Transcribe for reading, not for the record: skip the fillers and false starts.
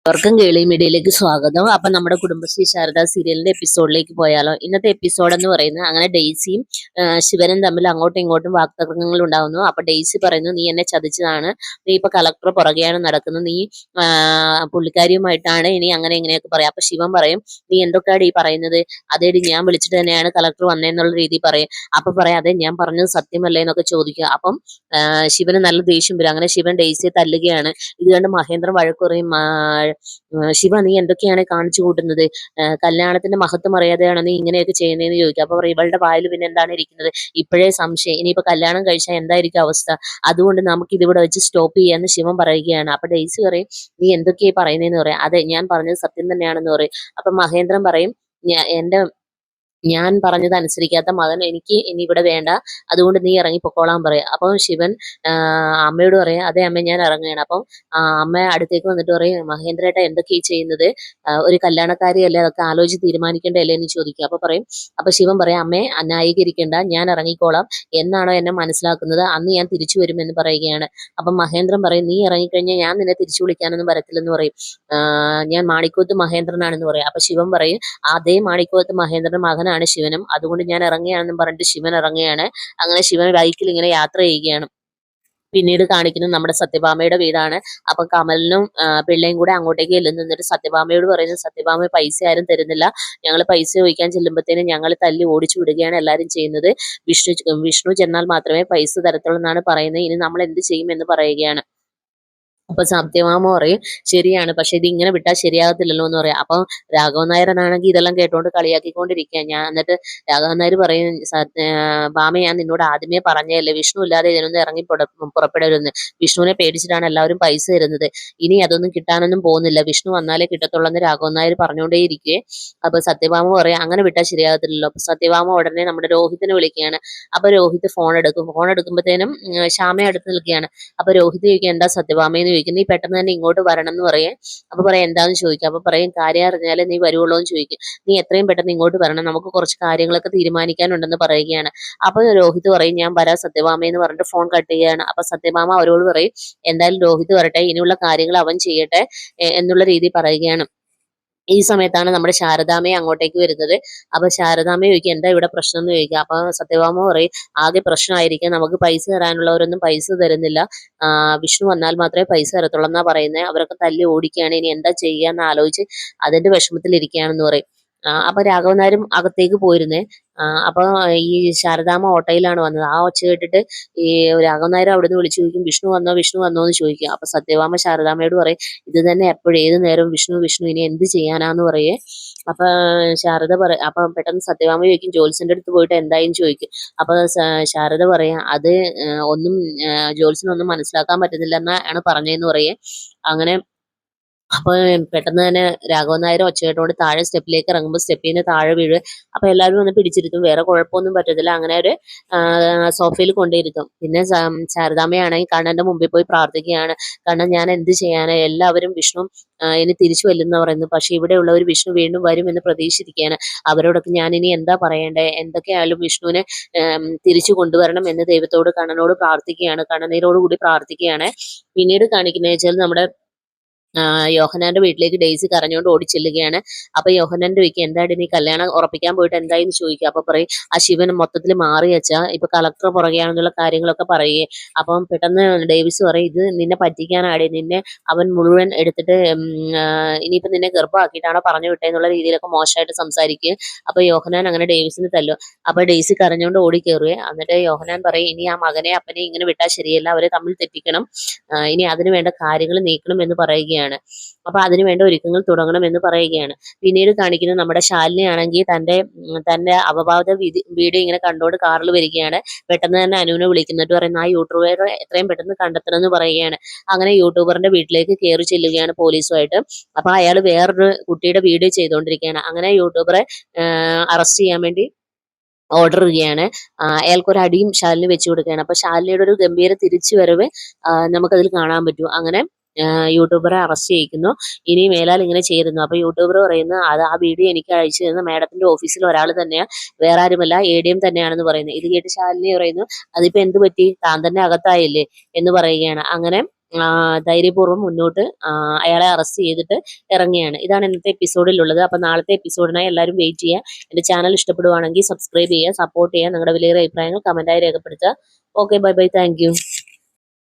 എല്ലാവർക്കും കേളി മീഡിയയിലേക്ക് സ്വാഗതം. അപ്പൊ നമ്മുടെ കുടുംബശ്രീ ശാരദ സീരിയലിന്റെ എപ്പിസോഡിലേക്ക് പോയാലോ? ഇന്നത്തെ എപ്പിസോഡ് എന്ന് പറയുന്നത് അങ്ങനെ ഡെയ്സിയും ശിവനും തമ്മിൽ അങ്ങോട്ടും ഇങ്ങോട്ടും വാക്തർക്കങ്ങൾ ഉണ്ടാവുന്നു. അപ്പൊ ഡെയ്സി പറയുന്നു, നീ എന്നെ ചതിച്ചതാണ്, നീ ഇപ്പൊ കളക്ടർ പുറകെയാണ് നടക്കുന്നത്, നീ പുള്ളിക്കാരിയുമായിട്ടാണ് ഇനി അങ്ങനെ ഇങ്ങനെയൊക്കെ പറയാം. അപ്പൊ ശിവൻ പറയും, നീ എന്തൊക്കെയാണ് ഈ പറയുന്നത്? അതേടി ഞാൻ വിളിച്ചിട്ട് തന്നെയാണ് കളക്ടർ വന്നതെന്നുള്ള രീതി പറയും. അപ്പൊ പറയാം, അതെ ഞാൻ പറഞ്ഞത് സത്യമല്ലേ എന്നൊക്കെ ചോദിക്കുക. അപ്പം ശിവന് നല്ല ദേഷ്യം വരും. അങ്ങനെ ശിവൻ ഡെയ്സിയെ തല്ലുകയാണ്. ഇത് കണ്ട് മഹേന്ദ്രൻ വഴക്കുറയും, ശിവ നീ എന്തൊക്കെയാണ് കാണിച്ചു കൂട്ടുന്നത്? കല്യാണത്തിന്റെ മഹത്വം അറിയാതെയാണ് നീ ഇങ്ങനെയൊക്കെ ചെയ്യുന്നതെന്ന് ചോദിക്കും. അപ്പൊ ഇവളുടെ വായിൽ പിന്നെ എന്താണ് ഇരിക്കുന്നത്? ഇപ്പോഴേ സംശയം, ഇനിയിപ്പോ കല്യാണം കഴിച്ചാൽ എന്തായിരിക്കും അവസ്ഥ? അതുകൊണ്ട് നമുക്ക് ഇതിവിടെ വെച്ച് സ്റ്റോപ്പ് ചെയ്യാന്ന് ശിവൻ പറയുകയാണ്. അപ്പൊ ഡെയ്സി പറയും, നീ എന്തൊക്കെയായി പറയുന്നതെന്ന് പറയാം. അതെ ഞാൻ പറഞ്ഞത് സത്യം തന്നെയാണെന്ന് പറയും. അപ്പൊ മഹേന്ദ്രൻ പറയും, ഞാൻ പറഞ്ഞത് അനുസരിക്കാത്ത മകൻ എനിക്ക് ഇനി ഇവിടെ വേണ്ട, അതുകൊണ്ട് നീ ഇറങ്ങി പൊക്കോളാൻ പറയാം. അപ്പം ശിവൻ അമ്മയോട് പറയാം, അതെ അമ്മ ഞാൻ ഇറങ്ങുകയാണ്. അപ്പം അമ്മ അടുത്തേക്ക് വന്നിട്ട് പറയും, മഹേന്ദ്രേട്ട എന്തൊക്കെയാ ചെയ്യുന്നത്? ഒരു കല്യാണക്കാരിയല്ലേ, അതൊക്കെ ആലോചിച്ച് തീരുമാനിക്കേണ്ടതല്ലേ എന്ന് ചോദിക്കും. അപ്പൊ ശിവൻ പറയാം, അമ്മയെ ന്യായീകരിക്കേണ്ട, ഞാൻ ഇറങ്ങിക്കോളാം, എന്നാണോ എന്നെ മനസ്സിലാക്കുന്നത് അന്ന് ഞാൻ തിരിച്ചു വരുമെന്ന് പറയുകയാണ്. അപ്പം മഹേന്ദ്രൻ പറയും, നീ ഇറങ്ങിക്കഴിഞ്ഞാൽ ഞാൻ നിന്നെ തിരിച്ചു വിളിക്കാനൊന്നും വരത്തില്ലെന്ന് പറയും. ഞാൻ മാണിക്കോത്ത് മഹേന്ദ്രനാണെന്ന് പറയും. അപ്പൊ ശിവൻ പറയും, അതേ മാണിക്കോത്ത് മഹേന്ദ്രന്റെ മകനാണ് ശിവനും, അതുകൊണ്ട് ഞാൻ ഇറങ്ങുകയാണെന്നും പറഞ്ഞിട്ട് ശിവൻ ഇറങ്ങുകയാണ്. അങ്ങനെ ശിവൻ ബൈക്കിൽ ഇങ്ങനെ യാത്ര ചെയ്യുകയാണ്. പിന്നീട് കാണിക്കുന്നത് നമ്മുടെ സത്യഭാമയുടെ വീടാണ്. അപ്പൊ കമലിനും പിള്ളയും കൂടെ അങ്ങോട്ടേക്ക് നിന്നിട്ട് സത്യഭാമയോട് പറയുന്നത്, സത്യഭാമ പൈസ ആരും തരുന്നില്ല, ഞങ്ങൾ പൈസ ചോദിക്കാൻ ചെല്ലുമ്പോഴത്തേനും ഞങ്ങൾ തല്ലി ഓടിച്ചു വിടുകയാണ് എല്ലാവരും ചെയ്യുന്നത്, വിഷ്ണു ചെന്നാൽ മാത്രമേ പൈസ തരത്തുള്ളൂ എന്നാണ് പറയുന്നത്, ഇനി നമ്മൾ എന്ത് ചെയ്യും എന്ന് പറയുകയാണ്. അപ്പൊ സത്യഭാമ പറയും, ശരിയാണ്, പക്ഷെ ഇത് ഇങ്ങനെ വിട്ടാൽ ശരിയാകത്തില്ലല്ലോ എന്ന് പറയാം. അപ്പൊ രാഘവൻ നായരനാണെങ്കിൽ ഇതെല്ലാം കേട്ടോണ്ട് കളിയാക്കിക്കൊണ്ടിരിക്കുക. എന്നിട്ട് രാഘവൻ നായർ പറയും, ഭാമ ഞാൻ നിന്നോട് ആദ്യമേ പറഞ്ഞതല്ലേ വിഷ്ണു ഇല്ലാതെ ഇതിനൊന്നും ഇറങ്ങി പുറപ്പെടരുന്ന്, വിഷ്ണുവിനെ പേടിച്ചിട്ടാണ് എല്ലാവരും പൈസ തരുന്നത്, ഇനി അതൊന്നും കിട്ടാനൊന്നും പോകുന്നില്ല, വിഷ്ണു വന്നാലേ കിട്ടത്തുള്ളൂ എന്ന് രാഘവൻ നായർ പറഞ്ഞുകൊണ്ടേയിരിക്കെ. അപ്പൊ സത്യഭാമ പറയാം, അങ്ങനെ വിട്ടാൽ ശരിയാകത്തില്ലല്ലോ. അപ്പൊ സത്യഭാമ ഉടനെ നമ്മുടെ രോഹിത്തിനെ വിളിക്കുകയാണ്. അപ്പൊ രോഹിത് ഫോൺ എടുക്കുമ്പോഴത്തേനും ശ്യാമ അടുത്ത് നിൽക്കുകയാണ്. അപ്പൊ രോഹിത് ചോദിക്കുക, എന്താ സത്യഭാമയെന്ന് ചോദിക്കും. നീ പെട്ടെന്ന് തന്നെ ഇങ്ങോട്ട് വരണം എന്ന് പറയേ. അപ്പൊ പറയാം, എന്താന്ന് ചോദിക്കും. അപ്പൊ പറയും, കാര്യം അറിഞ്ഞാലേ നീ വരുവുള്ളൂ എന്ന് ചോദിക്കും. നീ എത്രയും പെട്ടെന്ന് ഇങ്ങോട്ട് വരണം, നമുക്ക് കുറച്ച് കാര്യങ്ങളൊക്കെ തീരുമാനിക്കാനുണ്ടെന്ന് പറയുകയാണ്. അപ്പൊ രോഹിത് പറയും, ഞാൻ വരാം സത്യഭാമയെന്ന് പറഞ്ഞിട്ട് ഫോൺ കട്ട് ചെയ്യുകയാണ്. അപ്പൊ സത്യഭാമ അവരോട് പറയും, എന്തായാലും രോഹിത് വരട്ടെ, ഇനിയുള്ള കാര്യങ്ങൾ അവൻ ചെയ്യട്ടെ എന്നുള്ള രീതി പറയുകയാണ്. ഈ സമയത്താണ് നമ്മുടെ ശാരദാമ്മയെ അങ്ങോട്ടേക്ക് വരുന്നത്. അപ്പൊ ശാരദാമ്മ ചോദിക്കും, എന്താ ഇവിടെ പ്രശ്നം എന്ന് ചോദിക്കുക. അപ്പൊ സത്യഭാമ പറയും, ആകെ പ്രശ്നമായിരിക്കും, നമുക്ക് പൈസ തരാനുള്ളവരൊന്നും പൈസ തരുന്നില്ല, വിഷ്ണു വന്നാൽ മാത്രമേ പൈസ തരത്തുള്ളൂ എന്നാ പറയുന്നത്, അവരൊക്കെ തല്ലി ഓടിക്കുകയാണ്, ഇനി എന്താ ചെയ്യാന്ന് ആലോചിച്ച് അതിന്റെ വിഷമത്തിലിരിക്കുകയാണെന്ന് പറയും. അപ്പൊ രാഘവൻ നായരും അകത്തേക്ക് പോയിരുന്നേ. അപ്പൊ ഈ ശാരദാമ്മ ഓട്ടോയിലാണ് വന്നത്. ആ ഒച്ച കേട്ടിട്ട് ഈ രാഘവൻ നായർ അവിടുന്ന് വിളിച്ചു ചോദിക്കും, വിഷ്ണു വന്നോ വിഷ്ണു വന്നോ എന്ന് ചോദിക്കും. അപ്പൊ സത്യഭാമ ശാരദാമ്മയോട് പറയും, ഇത് തന്നെ എപ്പോഴും ഏത് നേരവും വിഷ്ണു വിഷ്ണു, ഇനി എന്ത് ചെയ്യാനാന്ന് പറയേ. അപ്പൊ അപ്പൊ പെട്ടെന്ന് സത്യഭാമ ചോദിക്കും, ജോത്സ്യന്റെ അടുത്ത് പോയിട്ട് എന്തായെന്ന് ചോദിക്കും. അപ്പൊ ശാരദ പറയാം, അത് ഒന്നും ജോത്സ്യനൊന്നും മനസ്സിലാക്കാൻ പറ്റുന്നില്ല എന്നാണ് പറഞ്ഞതെന്ന് പറയേ. അങ്ങനെ അപ്പൊ പെട്ടെന്ന് തന്നെ രാഘവൻ നായർ ഒച്ച കേട്ടോണ്ട് താഴെ സ്റ്റെപ്പിലേക്ക് ഇറങ്ങുമ്പോൾ സ്റ്റെപ്പിൽ നിന്ന് താഴെ വീഴും. അപ്പൊ എല്ലാവരും ഒന്ന് പിടിച്ചിരുത്തും, വേറെ കുഴപ്പമൊന്നും പറ്റത്തില്ല. അങ്ങനെ ഒരു സോഫയിൽ കൊണ്ടിരുത്തും. പിന്നെ ശാരദാമ്മയാണെങ്കിൽ കണ്ണന്റെ മുമ്പിൽ പോയി പ്രാർത്ഥിക്കുകയാണ്. കണ്ണൻ ഞാൻ എന്ത് ചെയ്യാന്, എല്ലാവരും വിഷ്ണു ഇനി തിരിച്ചു വല്ലെന്ന് പറയുന്നു, പക്ഷെ ഇവിടെയുള്ളവർ വിഷ്ണു വീണ്ടും വരും എന്ന് പ്രതീക്ഷിച്ചിരിക്കുകയാണ്, അവരോടൊക്കെ ഞാൻ ഇനി എന്താ പറയണ്ടേ, എന്തൊക്കെയായാലും വിഷ്ണുവിനെ തിരിച്ചു കൊണ്ടുവരണം എന്ന് ദൈവത്തോട് കണ്ണനോട് പ്രാർത്ഥിക്കുകയാണ്, കണ്ണുനീരോടുകൂടി പ്രാർത്ഥിക്കുകയാണ്. പിന്നീട് കാണിക്കുന്നത് വെച്ചാൽ നമ്മുടെ യോഹന്നാന്റെ വീട്ടിലേക്ക് ഡെയ്സി കരഞ്ഞുകൊണ്ട് ഓടിച്ചെല്ലുകയാണ്. അപ്പൊ യോഹന്നാൻ ചോദിക്കുക, എന്തായാലും നീ കല്യാണം ഉറപ്പിക്കാൻ പോയിട്ട് എന്തായെന്ന് ചോദിക്കുക. അപ്പൊ പറയും, ആ ശിവൻ മൊത്തത്തിൽ മാറി വെച്ചാ, ഇപ്പൊ കളക്ടർ പുറകെയാണെന്നുള്ള കാര്യങ്ങളൊക്കെ പറയുകയെ. അപ്പം പെട്ടെന്ന് ഡേവിസ് പറയും, ഇത് നിന്നെ പറ്റിക്കാനാടി, നിന്നെ അവൻ മുഴുവൻ എടുത്തിട്ട് ഇനിയിപ്പോ നിന്നെ ഗർഭമാക്കിയിട്ടാണോ പറഞ്ഞു വിട്ടേന്നുള്ള രീതിയിലൊക്കെ മോശമായിട്ട് സംസാരിക്കുക. അപ്പൊ യോഹന്നാൻ അങ്ങനെ ഡേവിസിന് തല്ലും. അപ്പൊ ഡെയ്സി കരഞ്ഞുകൊണ്ട് ഓടിക്കേറുകയെ. എന്നിട്ട് യോഹന്നാൻ പറയും, ഇനി ആ മകനെ അപ്പനെ ഇങ്ങനെ വിട്ടാൽ ശരിയല്ല, അവരെ തമ്മിൽ തെറ്റിക്കണം, ഇനി അതിന് വേണ്ട കാര്യങ്ങൾ നീക്കണം എന്ന് പറയുകയാണ്. അപ്പൊ അതിനുവേണ്ട ഒരുക്കങ്ങൾ തുടങ്ങണം എന്ന് പറയുകയാണ്. പിന്നീട് കാണിക്കുന്നത് നമ്മുടെ ശാലിനി ആണെങ്കിൽ തന്റെ അപവാദ വീഡിയോ ഇങ്ങനെ കണ്ടോണ്ട് കാറിൽ വരികയാണ്. പെട്ടെന്ന് തന്നെ അനുവിനെ വിളിക്കുന്നിട്ട് പറയുന്നത്, ആ യൂട്യൂബറെ എത്രയും പെട്ടെന്ന് കണ്ടെത്തണം എന്ന് പറയുകയാണ്. അങ്ങനെ യൂട്യൂബറിന്റെ വീട്ടിലേക്ക് കയറി ചെല്ലുകയാണ് പോലീസുമായിട്ട്. അപ്പൊ അയാൾ വേറൊരു കുട്ടിയുടെ വീഡിയോ ചെയ്തുകൊണ്ടിരിക്കുകയാണ്. അങ്ങനെ യൂട്യൂബറെ അറസ്റ്റ് ചെയ്യാൻ വേണ്ടി ഓർഡർ ചെയ്യുകയാണ്. അയാൾക്കൊരു അടിയും ശാലിനി വെച്ചു കൊടുക്കുകയാണ്. അപ്പൊ ശാലിനിയുടെ ഒരു ഗംഭീര തിരിച്ചു വരവ് നമുക്കതിൽ കാണാൻ പറ്റും. അങ്ങനെ യൂട്യൂബറെ അറസ്റ്റ് ചെയ്യിക്കുന്നു. ഇനി മേലാൽ ഇങ്ങനെ ചെയ്തിരുന്നു. അപ്പൊ യൂട്യൂബർ പറയുന്നത്, അത് ആ വീഡിയോ എനിക്ക് അയച്ചു തരുന്ന മാഡത്തിന്റെ ഓഫീസിൽ ഒരാൾ തന്നെയാ, വേറെ ആരുമല്ല, ADM തന്നെയാണെന്ന് പറയുന്നത്. ഇത് കേട്ട് ശാലിനി പറയുന്നു, അതിപ്പോ എന്ത് പറ്റി, താൻ തന്നെ അകത്തായില്ലേ എന്ന് പറയുകയാണ്. അങ്ങനെ ധൈര്യപൂർവ്വം മുന്നോട്ട് അയാളെ അറസ്റ്റ് ചെയ്തിട്ട് ഇറങ്ങുകയാണ്. ഇതാണ് ഇന്നത്തെ എപ്പിസോഡിലുള്ളത്. അപ്പോൾ നാളത്തെ എപ്പിസോഡിനായി എല്ലാവരും വെയിറ്റ് ചെയ്യുക. എൻ്റെ ചാനൽ ഇഷ്ടപ്പെടുവാണെങ്കിൽ സബ്സ്ക്രൈബ് ചെയ്യുക, സപ്പോർട്ട് ചെയ്യുക, നിങ്ങളുടെ വിലയേറിയ അഭിപ്രായങ്ങൾ കമൻറ്റായി രേഖപ്പെടുത്തുക. Okay, bye bye, thank you.